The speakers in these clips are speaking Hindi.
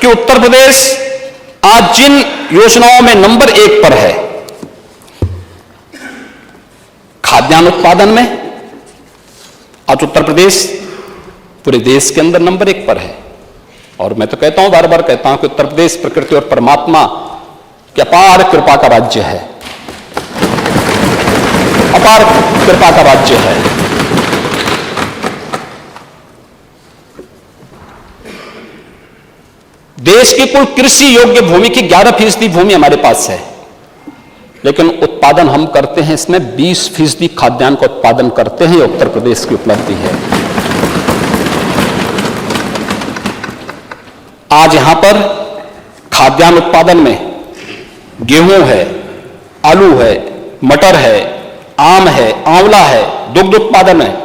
कि उत्तर प्रदेश आज जिन योजनाओं में नंबर 1 पर है, खाद्यान्न उत्पादन में आज उत्तर प्रदेश पूरे देश के अंदर नंबर 1 पर है। और मैं तो कहता हूं, बार बार कहता हूं कि उत्तर प्रदेश प्रकृति और परमात्मा की अपार कृपा का राज्य है, अपार कृपा का राज्य है। देश की कुल कृषि योग्य भूमि की 11% भूमि हमारे पास है, लेकिन उत्पादन हम करते हैं इसमें 20% खाद्यान्न का उत्पादन करते हैं। ये उत्तर प्रदेश की उपलब्धि है। आज यहां पर खाद्यान्न उत्पादन में गेहूं है, आलू है, मटर है, आम है, आंवला है, दुग्ध उत्पादन है,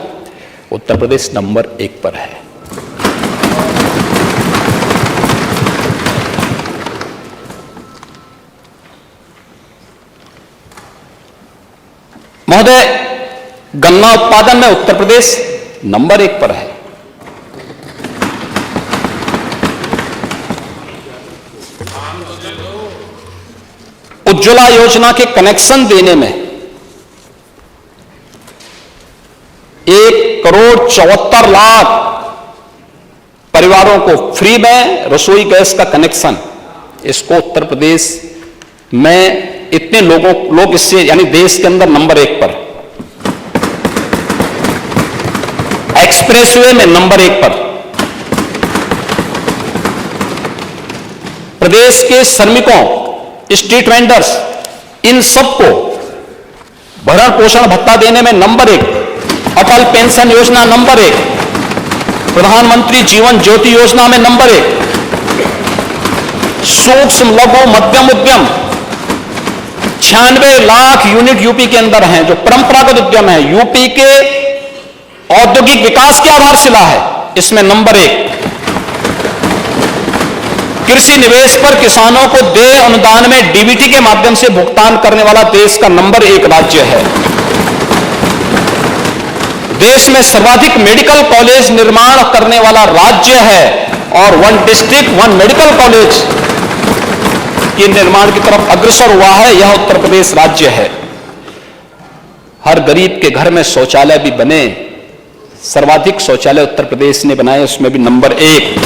उत्तर प्रदेश नंबर 1 पर है। महोदय, गन्ना उत्पादन में उत्तर प्रदेश नंबर 1 पर है। उज्ज्वला योजना के कनेक्शन देने में 1,74,00,000 परिवारों को फ्री में रसोई गैस का कनेक्शन, इसको उत्तर प्रदेश में इतने लोग इससे, यानी देश के अंदर नंबर 1 पर। एक्सप्रेसवे में नंबर 1 पर। प्रदेश के श्रमिकों, स्ट्रीट वेंडर्स, इन सबको भरण पोषण भत्ता देने में नंबर 1। अटल पेंशन योजना नंबर 1। प्रधानमंत्री जीवन ज्योति योजना में नंबर 1। सूक्ष्म लघु मध्यम उद्यम 96 लाख यूनिट यूपी के अंदर हैं, जो परंपरागत उद्यम है, यूपी के औद्योगिक विकास की आधारशिला है, इसमें नंबर 1। कृषि निवेश पर किसानों को देय अनुदान में डीबीटी के माध्यम से भुगतान करने वाला देश का नंबर 1 राज्य है। देश में सर्वाधिक मेडिकल कॉलेज निर्माण करने वाला राज्य है, और 1 डिस्ट्रिक्ट 1 मेडिकल कॉलेज के निर्माण की तरफ अग्रसर हुआ है, यह उत्तर प्रदेश राज्य है। हर गरीब के घर में शौचालय भी बने, सर्वाधिक शौचालय उत्तर प्रदेश ने बनाए, उसमें भी नंबर 1।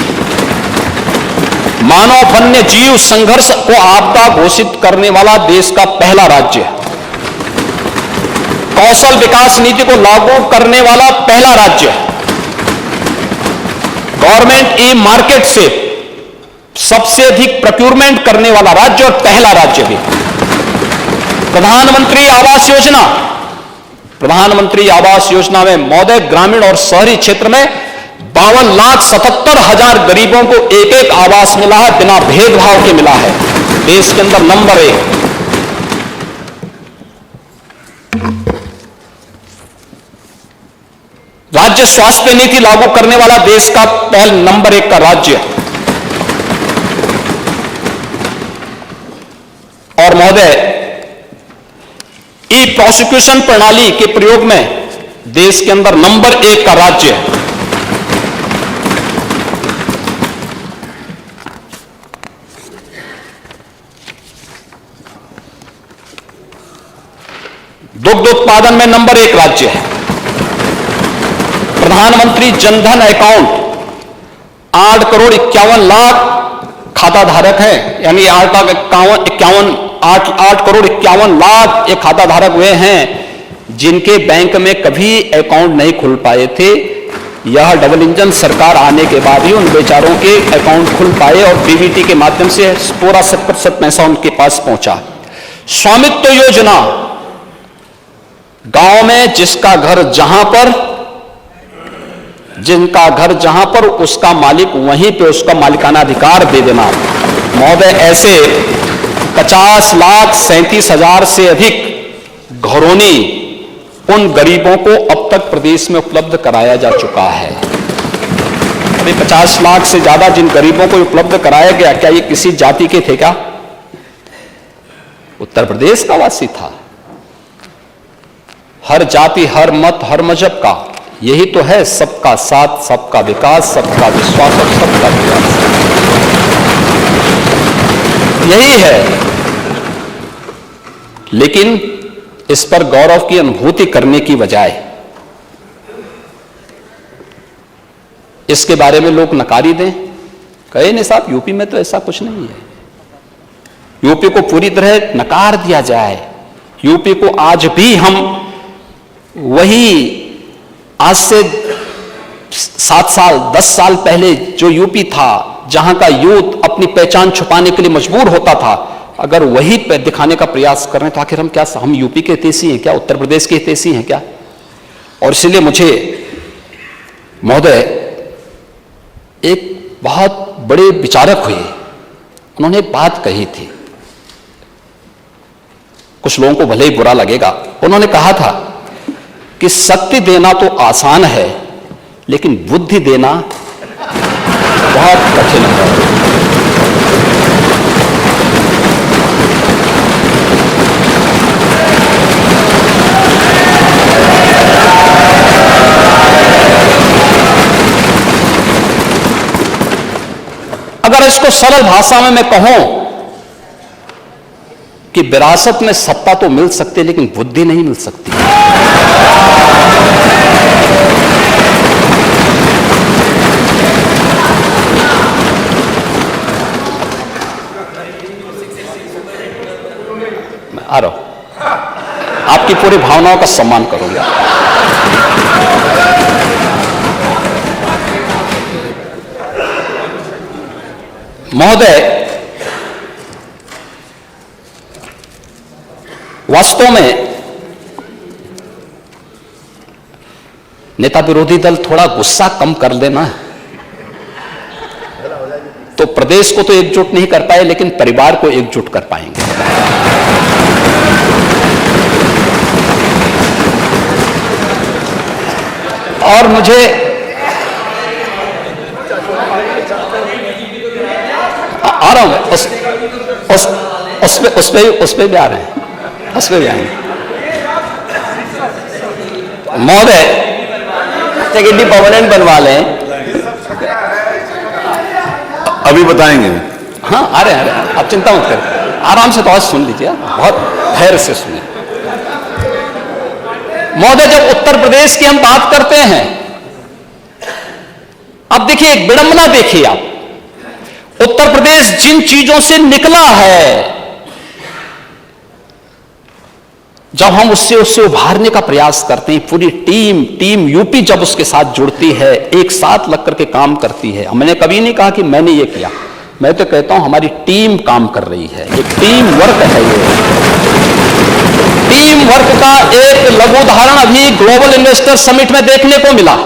मानव वन्य जीव संघर्ष को आपदा घोषित करने वाला देश का पहला राज्य है। कौशल विकास नीति को लागू करने वाला पहला राज्य है। गवर्नमेंट ई मार्केट से सबसे अधिक प्रोक्यूरमेंट करने वाला राज्य और पहला राज्य भी। प्रधानमंत्री आवास योजना, प्रधानमंत्री आवास योजना में महोदय ग्रामीण और शहरी क्षेत्र में 52,77,000 गरीबों को एक आवास मिला है, बिना भेदभाव के मिला है, देश के अंदर नंबर 1। राज्य स्वास्थ्य नीति लागू करने वाला देश का पहला नंबर 1 का राज्य। और महोदय, ई प्रोसिक्यूशन प्रणाली के प्रयोग में देश के अंदर नंबर 1 का राज्य है। दुग्ध उत्पादन में नंबर 1 राज्य है। प्रधानमंत्री जनधन अकाउंट 8,51,00,000 खाता धारक है, यानी 8,51,00,000 ये खाता धारक हुए हैं जिनके बैंक में कभी अकाउंट नहीं खुल पाए थे। यह डबल इंजन सरकार आने के बाद ही उन बेचारों के अकाउंट खुल पाए और डीबीटी के माध्यम से पूरा 100% पैसा उनके पास पहुंचा। स्वामित्व योजना, गांव में जिसका घर जहां पर उसका मालिक वहीं पे उसका मालिकाना अधिकार दे देना। महोदय, ऐसे 50,37,000 से अधिक घरौनी उन गरीबों को अब तक प्रदेश में उपलब्ध कराया जा चुका है। अभी 50 लाख से ज्यादा जिन गरीबों को उपलब्ध कराया गया, क्या ये किसी जाति के थे क्या? उत्तर प्रदेश का वासी था। हर जाति, हर मत, हर मजहब का यही तो है सबका साथ, सबका विकास, सबका विश्वास और सबका विकास। यही है। लेकिन इस पर गौरव की अनुभूति करने की बजाय इसके बारे में लोग नकारी दें, कहे नहीं साहब यूपी में तो ऐसा कुछ नहीं है, यूपी को पूरी तरह नकार दिया जाए। यूपी को आज भी हम वही आज से 7 साल 10 साल पहले जो यूपी था, जहां का यूथ अपनी पहचान छुपाने के लिए मजबूर होता था, अगर वही दिखाने का प्रयास कर रहे हैं तो आखिर हम यूपी के हितैषी हैं क्या, उत्तर प्रदेश के हितैषी हैं क्या? और इसलिए मुझे महोदय एक बहुत बड़े विचारक हुए, उन्होंने एक बात कही थी, कुछ लोगों को भले ही बुरा लगेगा। उन्होंने कहा था कि शक्ति देना तो आसान है लेकिन बुद्धि देना बहुत कठिन है। अगर इसको सरल भाषा में मैं कहूं कि विरासत में सत्ता तो मिल सकती है लेकिन बुद्धि नहीं मिल सकती। मैं आ रहा हूं, आपकी पूरी भावनाओं का सम्मान करूंगा। महोदय, वास्तव में नेता विरोधी दल थोड़ा गुस्सा कम कर लेना तो प्रदेश को तो एकजुट नहीं कर पाए लेकिन परिवार को एकजुट कर पाएंगे। और मुझे आ रहा हूं, उस पे भी आ रहे हैं, उस पे भी आएंगे। महोदय सेकेंडरी परमानेंट बनवा लें, अभी बताएंगे। हाँ आ रहे हैं, आप चिंता मत करें, आराम से तो आज सुन लीजिए, बहुत धैर्य से सुनिए। महोदय, जब उत्तर प्रदेश की हम बात करते हैं, अब देखिए एक विडंबना देखिए आप, उत्तर प्रदेश जिन चीजों से निकला है, जब हम उससे उभारने का प्रयास करते हैं, पूरी टीम यूपी जब उसके साथ जुड़ती है, एक साथ लग करके काम करती है। मैंने कभी नहीं कहा कि मैंने ये किया, मैं तो कहता हूं हमारी टीम काम कर रही है, एक टीम वर्क है। ये टीम वर्क का एक लघु उदाहरण अभी ग्लोबल इन्वेस्टर समिट में देखने को मिला।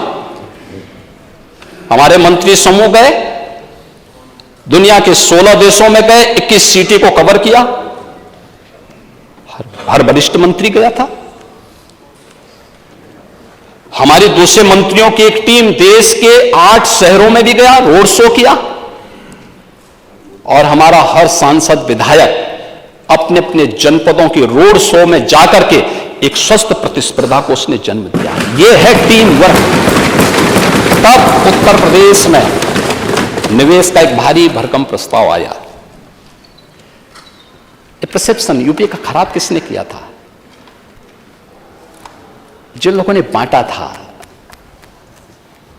हमारे मंत्री समूह गए, दुनिया के 16 देशों में गए, 21 सिटी को कवर किया, हर वरिष्ठ मंत्री गया था। हमारी दूसरे मंत्रियों की एक टीम देश के 8 शहरों में भी गया, रोड शो किया, और हमारा हर सांसद विधायक अपने अपने जनपदों के रोड शो में जाकर के एक स्वस्थ प्रतिस्पर्धा को उसने जन्म दिया। यह है टीम वर्क। तब उत्तर प्रदेश में निवेश का एक भारी भरकम प्रस्ताव आया। परसेप्शन यूपी का खराब किसने किया था? जिन लोगों ने बांटा था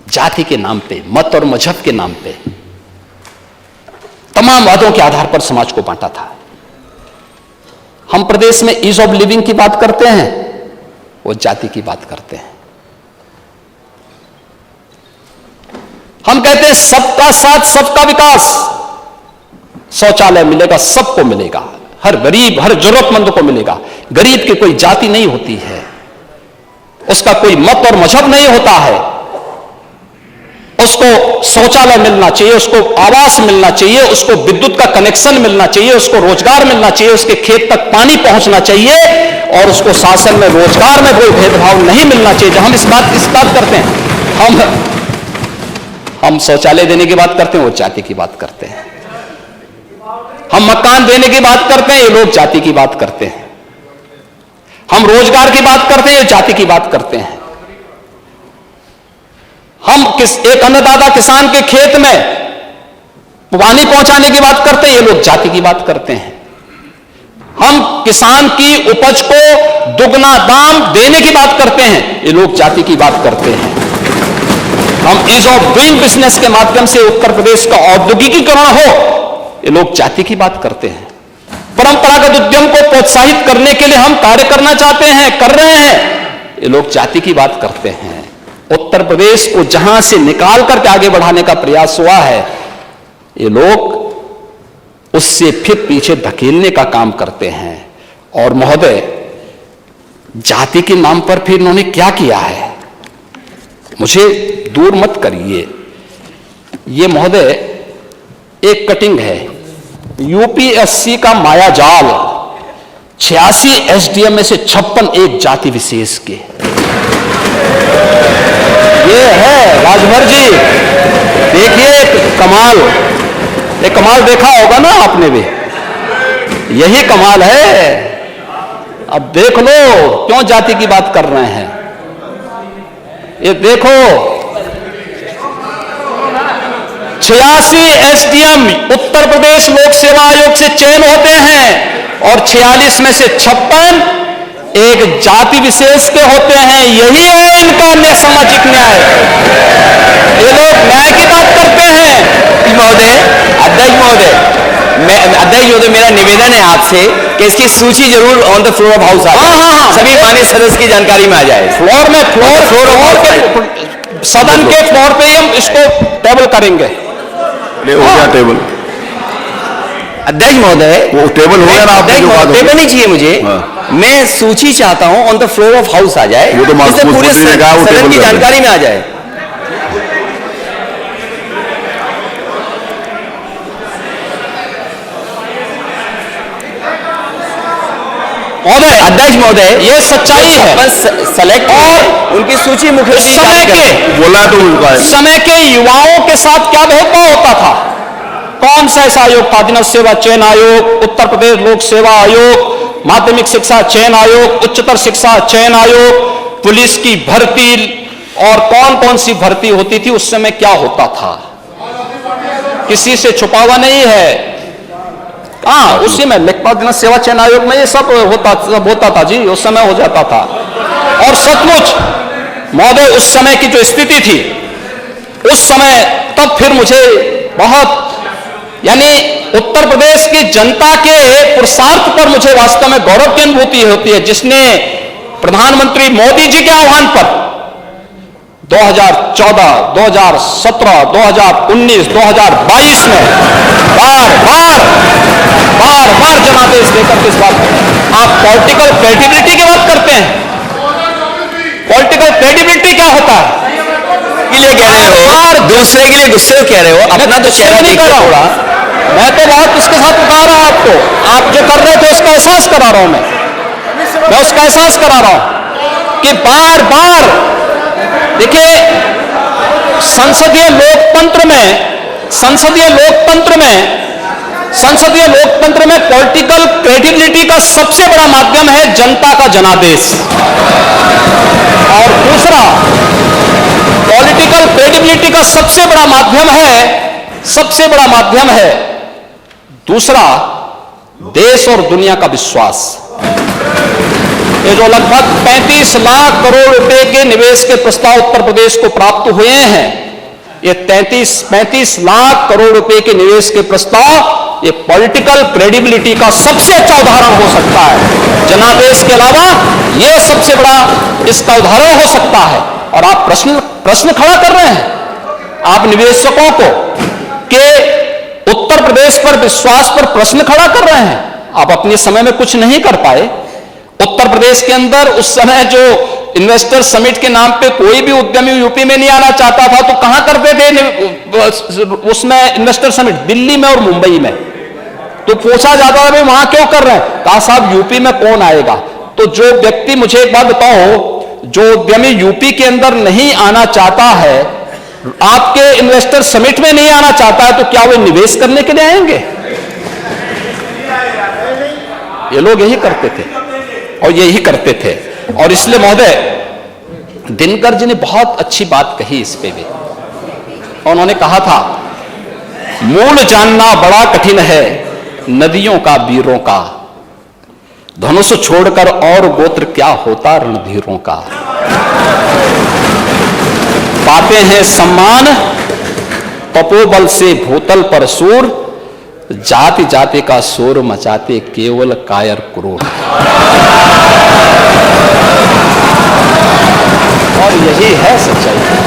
जाति के नाम पे, मत और मजहब के नाम पे, तमाम वादों के आधार पर समाज को बांटा था। हम प्रदेश में ईज ऑफ लिविंग की बात करते हैं, वो जाति की बात करते हैं। हम कहते हैं सबका साथ सबका विकास, शौचालय मिलेगा, सबको मिलेगा, हर गरीब हर जरूरतमंद को मिलेगा। गरीब की कोई जाति नहीं होती है, उसका कोई मत और मजहब नहीं होता है, उसको शौचालय मिलना चाहिए, उसको आवास मिलना चाहिए, उसको विद्युत का कनेक्शन मिलना चाहिए, उसको रोजगार मिलना चाहिए, उसके खेत तक पानी पहुंचना चाहिए, और उसको शासन में रोजगार में कोई भेदभाव नहीं मिलना चाहिए। जब हम इस बात करते हैं, हम शौचालय देने की बात करते हैं, वो जाति की बात करते हैं। हम मकान देने की बात करते हैं, ये लोग जाति की बात करते हैं। हम रोजगार की बात करते हैं, ये जाति की बात करते हैं। हम एक अन्नदाता किसान के खेत में पानी पहुंचाने की बात करते हैं, ये लोग जाति की बात करते हैं। हम किसान की उपज को दुगना दाम देने की बात करते हैं, ये लोग जाति की बात करते हैं। हम ईज ऑफ डूइंग बिजनेस के माध्यम से उत्तर प्रदेश का औद्योगिकीकरण हो, ये लोग जाति की बात करते हैं। परंपरागत उद्यम को प्रोत्साहित करने के लिए हम कार्य करना चाहते हैं, कर रहे हैं, ये लोग जाति की बात करते हैं। उत्तर प्रदेश को जहां से निकाल करके आगे बढ़ाने का प्रयास हुआ है, ये लोग उससे फिर पीछे धकेलने का काम करते हैं। और महोदय, जाति के नाम पर फिर इन्होंने क्या किया है, मुझे दूर मत करिए। ये महोदय एक कटिंग है, यूपीएससी का मायाजाल, 86 एसडीएम में से 56 एक जाति विशेष के। ये है राजभर जी, देखिए कमाल, ये कमाल देखा होगा ना आपने भी, यही कमाल है। अब देख लो क्यों जाति की बात कर रहे हैं। ये देखो 86 एसडीएम उत्तर प्रदेश लोक सेवा आयोग से चयन होते हैं और 46 में से 56 एक जाति विशेष के होते हैं। यही है इनका सामाजिक न्याय। ये लोग न्याय की बात करते हैं। महोदय, अध्यक्ष महोदय, मेरा निवेदन है आपसे कि इसकी सूची जरूर on the floor of house आ जाए, सभी माननीय सदस्य की जानकारी में आ जाए। फ्लोर में सदन के फ्लोर पे ही हम इसको टेबल करेंगे। हो गया टेबल, अध्यक्ष महोदय, वो टेबल हो गया ना, आपने जो बात टेबल नहीं चाहिए मुझे, मैं सूची चाहता हूं on the floor of house आ जाए, वो तो इससे पूरे सदन की जानकारी में आ जाए। महोदय, अध्यक्ष महोदय, ये सच्चाई है। सेलेक्ट और उनकी सूची मुख्य समय के बोला तो उनका है। समय के युवाओं के साथ क्या भेदभाव होता था। कौन सा ऐसा आयोग था, अधीनस्थ सेवा चयन आयोग, उत्तर प्रदेश लोक सेवा आयोग, माध्यमिक शिक्षा चयन आयोग, उच्चतर शिक्षा चयन आयोग, पुलिस की भर्ती, और कौन कौन सी भर्ती होती थी उस समय क्या होता था, किसी से छुपा हुआ नहीं है। हाँ, उसी में लेखपाल सेवा चयन आयोग में ये सब होता था जी, उस समय हो जाता था। और सचमुच महोदय, उस समय की जो स्थिति थी उस समय, तब फिर मुझे बहुत, यानी उत्तर प्रदेश की जनता के पुरुषार्थ पर मुझे वास्तव में गौरव की अनुभूति होती है, जिसने प्रधानमंत्री मोदी जी के आह्वान पर 2014, 2017, 2019, 2022 में बार बार जनादेश देकर के इस बात, आप पॉलिटिकल क्रेडिबिलिटी की बात करते हैं। पॉलिटिकल क्रेडिबिलिटी क्या होता है, के लिए कह रहे हो और दूसरे के लिए गुस्से कह रहे हो, अपना तो चेहरा नहीं कर रहा हूं। मैं तो बहुत उसके साथ बता रहा हूं आपको, आप जो कर रहे थे उसका एहसास करा रहा हूं मैं उसका एहसास करा रहा हूं कि बार बार देखिए, संसदीय लोकतंत्र में पॉलिटिकल क्रेडिबिलिटी का सबसे बड़ा माध्यम है जनता का जनादेश। और दूसरा, पॉलिटिकल क्रेडिबिलिटी का सबसे बड़ा माध्यम है दूसरा, देश और दुनिया का विश्वास। ये जो लगभग 35 लाख करोड़ रुपए के निवेश के प्रस्ताव उत्तर प्रदेश को प्राप्त हुए हैं, ये 35 लाख करोड़ रुपए के निवेश के प्रस्ताव, ये पॉलिटिकल क्रेडिबिलिटी का सबसे अच्छा उदाहरण हो सकता है। जनादेश के अलावा ये सबसे बड़ा इसका उदाहरण हो सकता है। और आप प्रश्न खड़ा कर रहे हैं, आप निवेशकों को के उत्तर प्रदेश पर विश्वास पर प्रश्न खड़ा कर रहे हैं। आप अपने समय में कुछ नहीं कर पाए। उत्तर प्रदेश के अंदर उस समय जो इन्वेस्टर समिट के नाम पे कोई भी उद्यमी यूपी में नहीं आना चाहता था, तो कहां करते थे उसमें इन्वेस्टर समिट? दिल्ली में और मुंबई में। तो पूछा जाता था भाई वहां क्यों कर रहे हैं? कहा साहब यूपी में कौन आएगा। तो जो व्यक्ति, मुझे एक बात बताओ, जो उद्यमी यूपी के अंदर नहीं आना चाहता है, आपके इन्वेस्टर समिट में नहीं आना चाहता है, तो क्या वे निवेश करने के लिए आएंगे? ये लोग यही करते थे और यही करते थे। और इसलिए महोदय, दिनकर जी ने बहुत अच्छी बात कही इस पे भी। उन्होंने कहा था मूल जानना बड़ा कठिन है नदियों का वीरों का, धनुष छोड़कर और गोत्र क्या होता रणधीरों का। पाते हैं सम्मान तपोबल से भूतल पर सूर, जाति जाति का शोर मचाते केवल कायर क्रूर। और यही है सच्चाई।